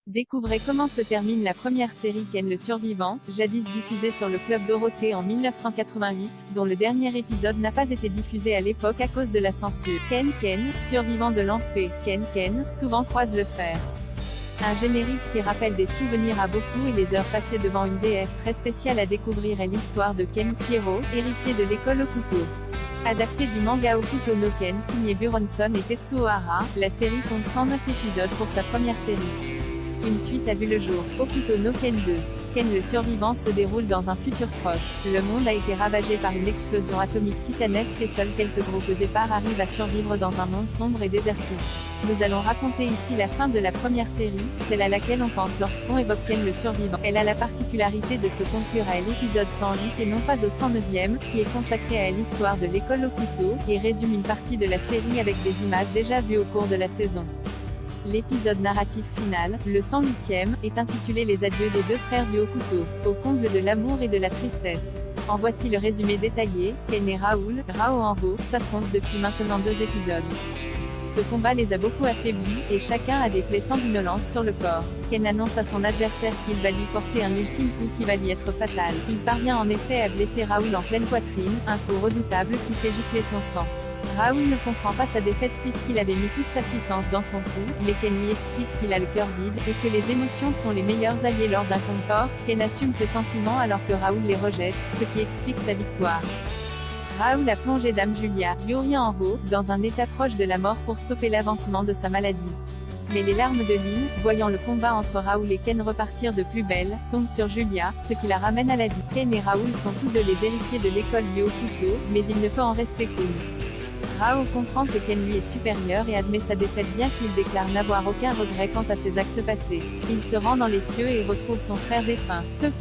Découvrez comment se termine la première série Ken le survivant, jadis diffusée sur le Club Dorothée en 1988, dont le dernier épisode n'a pas été diffusé à l'époque à cause de la censure. Ken, survivant de l'enfer. Ken, souvent croise le fer. Un générique qui rappelle des souvenirs à beaucoup et les heures passées devant une VF très spéciale à découvrir est l'histoire de Kenichiro, héritier de l'école au couteau. Adapté du manga Hokuto no Ken signé Buronson et Tetsuo Hara, la série compte 109 épisodes pour sa première série. Une suite a vu le jour, Hokuto no Ken 2. Ken le survivant se déroule dans un futur proche. Le monde a été ravagé par une explosion atomique titanesque et seuls quelques groupes épars arrivent à survivre dans un monde sombre et désertique. Nous allons raconter ici la fin de la première série, celle à laquelle on pense lorsqu'on évoque Ken le survivant. Elle a la particularité de se conclure à l'épisode 108 et non pas au 109e, qui est consacré à l'histoire de l'école au couteau, et résume une partie de la série avec des images déjà vues au cours de la saison. L'épisode narratif final, le 108e, est intitulé Les adieux des deux frères du Hokuto, au comble de l'amour et de la tristesse. En voici le résumé détaillé. Ken et Raoul, Rao en haut, s'affrontent depuis maintenant 2 épisodes. Ce combat les a beaucoup affaiblis, et chacun a des plaies sanguinolentes sur le corps. Ken annonce à son adversaire qu'il va lui porter un ultime coup qui va lui être fatal. Il parvient en effet à blesser Raoul en pleine poitrine, un coup redoutable qui fait gicler son sang. Raoul ne comprend pas sa défaite puisqu'il avait mis toute sa puissance dans son coup, mais Ken lui explique qu'il a le cœur vide, et que les émotions sont les meilleurs alliés lors d'un combat. Ken assume ses sentiments alors que Raoul les rejette, ce qui explique sa victoire. Raoul a plongé Dame Julia, Yuri en haut, dans un état proche de la mort pour stopper l'avancement de sa maladie. Mais les larmes de Lynn, voyant le combat entre Raoul et Ken repartir de plus belle, tombent sur Julia, ce qui la ramène à la vie. Ken et Raoul sont tous deux les héritiers de l'école du Hokuto, mais il ne peut en rester qu'une. Rao comprend que Ken lui est supérieur et admet sa défaite bien qu'il déclare n'avoir aucun regret quant à ses actes passés. Il se rend dans les cieux et retrouve son frère défunt, Toki.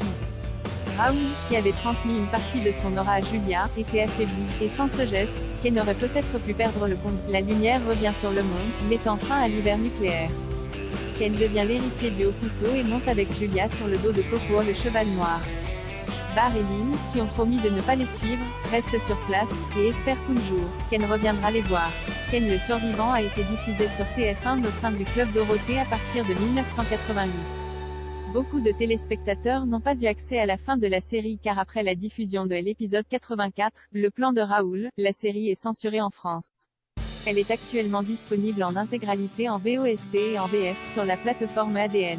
Raoul, qui avait transmis une partie de son aura à Julia, était affaibli, et sans ce geste, Ken aurait peut-être pu perdre le combat. La lumière revient sur le monde, mettant fin à l'hiver nucléaire. Ken devient l'héritier du Hokuto et monte avec Julia sur le dos de Kokuo le cheval noir. Bar et Lynn, qui ont promis de ne pas les suivre, restent sur place, et espèrent qu'un jour, Ken reviendra les voir. Ken le survivant a été diffusé sur TF1 au sein du Club Dorothée à partir de 1988. Beaucoup de téléspectateurs n'ont pas eu accès à la fin de la série car après la diffusion de l'épisode 84, le plan de Raoul, la série est censurée en France. Elle est actuellement disponible en intégralité en VOST et en VF sur la plateforme ADN.